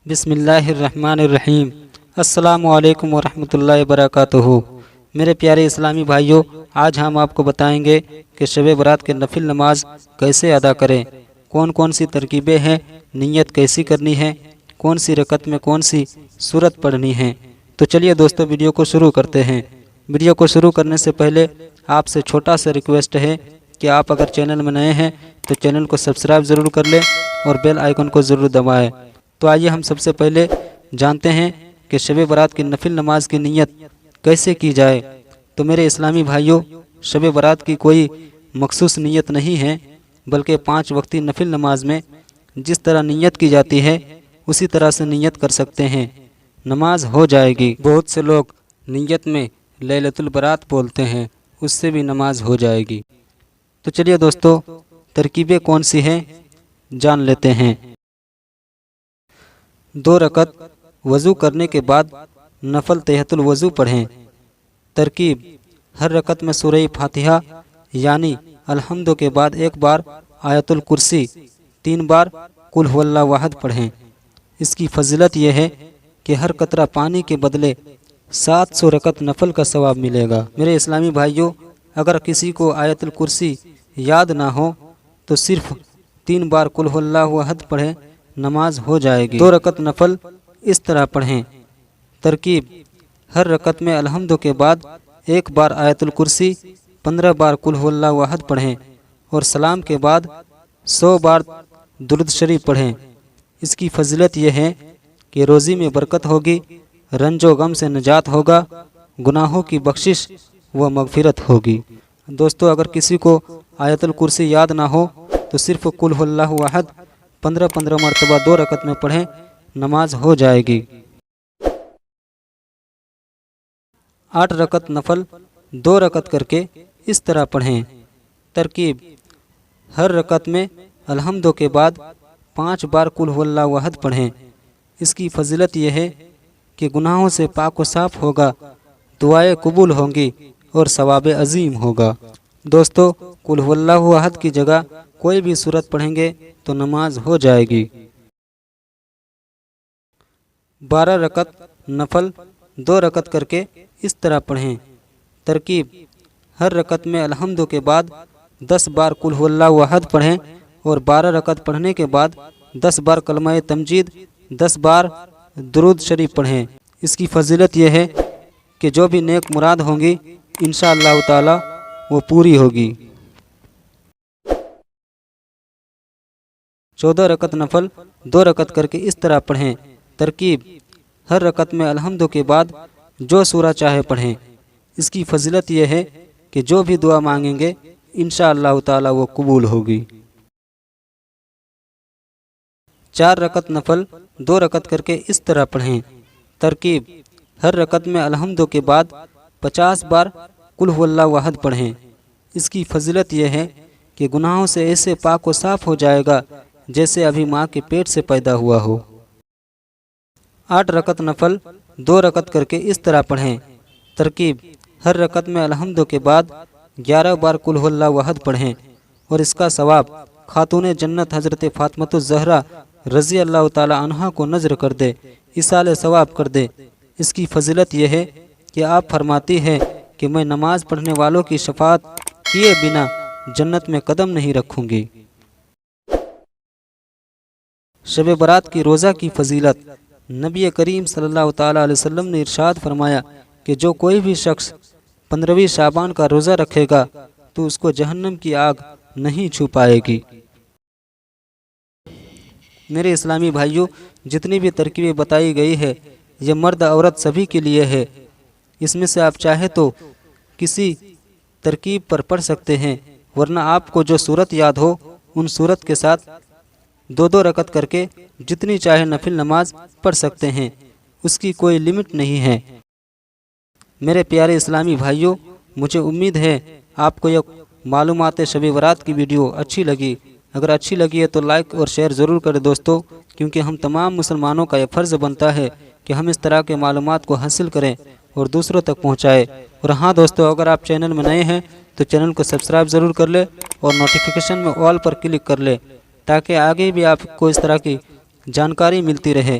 بسم اللہ الرحمن الرحیم۔ السلام علیکم ورحمۃ اللہ وبرکاتہ۔ میرے پیارے اسلامی بھائیوں، آج ہم آپ کو بتائیں گے کہ شب برات کے نفل نماز کیسے ادا کریں، کون کون سی ترکیبیں ہیں، نیت کیسی کرنی ہے، کون سی رکعت میں کون سی سورت پڑھنی ہے۔ تو چلیے دوستو، ویڈیو کو شروع کرتے ہیں۔ ویڈیو کو شروع کرنے سے پہلے آپ سے چھوٹا سا ریکویسٹ ہے کہ آپ اگر چینل میں نئے ہیں تو چینل کو سبسکرائب ضرور کر لیں اور بیل آئیکن کو ضرور دبائیں۔ تو آئیے ہم سب سے پہلے جانتے ہیں کہ شب برات کی نفل نماز کی نیت کیسے کی جائے۔ تو میرے اسلامی بھائیوں، شب برات کی کوئی مخصوص نیت نہیں ہے، بلکہ 5 وقتی نفل نماز میں جس طرح نیت کی جاتی ہے اسی طرح سے نیت کر سکتے ہیں، نماز ہو جائے گی۔ بہت سے لوگ نیت میں لیلۃ البرات بولتے ہیں، اس سے بھی نماز ہو جائے گی۔ تو چلیے دوستو، ترکیبیں کون سی ہیں جان لیتے ہیں۔ 2 رکعت وضو کرنے کے بعد نفل تحیۃ الوضو پڑھیں۔ ترکیب: ہر رکعت میں سورہ فاتحہ یعنی الحمد کے بعد 1 بار آیت الکرسی، 3 بار قل هو اللہ احد پڑھیں۔ اس کی فضیلت یہ ہے کہ ہر قطرہ پانی کے بدلے 700 رکعت نفل کا ثواب ملے گا۔ میرے اسلامی بھائیوں، اگر کسی کو آیت الکرسی یاد نہ ہو تو صرف 3 بار قل هو اللہ احد پڑھیں، نماز ہو جائے گی۔ 2 رکعت نفل اس طرح پڑھیں۔ ترکیب: ہر رکعت میں الحمد کے بعد 1 بار آیت الکرسی، 15 بار قل هو اللہ احد پڑھیں اور سلام کے بعد 100 بار درود شریف پڑھیں۔ اس کی فضیلت یہ ہے کہ روزی میں برکت ہوگی، رنج و غم سے نجات ہوگا، گناہوں کی بخشش و مغفرت ہوگی۔ دوستو، اگر کسی کو آیت الکرسی یاد نہ ہو تو صرف قل هو اللہ احد 15 مرتبہ 2 رکعت میں پڑھیں، نماز ہو جائے گی۔ 8 رکعت نفل 2 رکعت کر کے اس طرح پڑھیں۔ ترکیب: ہر رکعت میں الحمد کے بعد 5 بار قل هو اللہ احد پڑھیں۔ اس کی فضیلت یہ ہے کہ گناہوں سے پاک و صاف ہوگا، دعائیں قبول ہوں گی اور ثواب عظیم ہوگا۔ دوستو، قل هو اللہ احد کی جگہ کوئی بھی سورت پڑھیں گے تو نماز ہو جائے گی۔ 12 رکعت نفل 2 رکعت کر کے اس طرح پڑھیں۔ ترکیب: ہر رکعت میں الحمد کے بعد 10 بار قل هو اللہ احد پڑھیں اور 12 رکعت پڑھنے کے بعد 10 بار کلمہ تمجید، 10 بار درود شریف پڑھیں۔ اس کی فضیلت یہ ہے کہ جو بھی نیک مراد ہوں گی انشاءاللہ تعالی وہ پوری ہوگی۔ 14 رکعت نفل 2 رکعت کر کے اس طرح پڑھیں۔ ترکیب: ہر رکعت میں الحمد کے بعد جو سورہ چاہے پڑھیں۔ اس کی فضیلت یہ ہے کہ جو بھی دعا مانگیں گے انشاءاللہ تعالی وہ قبول ہوگی۔ 4 رکعت نفل 2 رکعت کر کے اس طرح پڑھیں۔ ترکیب: ہر رکعت میں الحمد کے بعد 50 بار قل هو اللہ احد پڑھیں۔ اس کی فضیلت یہ ہے کہ گناہوں سے ایسے پاک و صاف ہو جائے گا جیسے ابھی ماں کے پیٹ سے پیدا ہوا ہو۔ 8 رکعت نفل 2 رکعت کر کے اس طرح پڑھیں۔ ترکیب: ہر رکعت میں الحمد کے بعد 11 بار قل هو اللہ احد پڑھیں اور اس کا ثواب خاتون جنت حضرت فاطمۃ الزہرا رضی اللہ تعالی عنہا کو نذر کر دے، ایصال ثواب کر دے۔ اس کی فضیلت یہ ہے کہ آپ فرماتی ہے کہ میں نماز پڑھنے والوں کی شفاعت کیے بنا جنت میں قدم نہیں رکھوں گی۔ شب برات کی روزہ کی فضیلت: نبی کریم صلی اللہ تعالی علیہ وسلم نے ارشاد فرمایا کہ جو کوئی بھی شخص 15ویں شعبان کا روزہ رکھے گا تو اس کو جہنم کی آگ نہیں چھو پائے گی۔ میرے اسلامی بھائیوں، جتنی بھی ترکیبیں بتائی گئی ہے یہ مرد عورت سبھی کے لیے ہے۔ اس میں سے آپ چاہے تو کسی ترکیب پر پڑھ سکتے ہیں، ورنہ آپ کو جو سورت یاد ہو ان سورت کے ساتھ 2 رکعت کر کے جتنی چاہے نفل نماز پڑھ سکتے ہیں، اس کی کوئی لمٹ نہیں ہے۔ میرے پیارے اسلامی بھائیوں، مجھے امید ہے آپ کو یہ معلومات شب برات کی ویڈیو اچھی لگی۔ اگر اچھی لگی ہے تو لائک اور شیئر ضرور کریں دوستو، کیونکہ ہم تمام مسلمانوں کا یہ فرض بنتا ہے کہ ہم اس طرح کے معلومات کو حاصل کریں اور دوسروں تک پہنچائیں۔ اور ہاں دوستو، اگر آپ چینل میں نئے ہیں تو چینل کو سبسکرائب ضرور کر لیں اور نوٹیفیکیشن میں آل پر کلک کر لیں تاکہ آگے بھی آپ کو اس طرح کی جانکاری ملتی رہے۔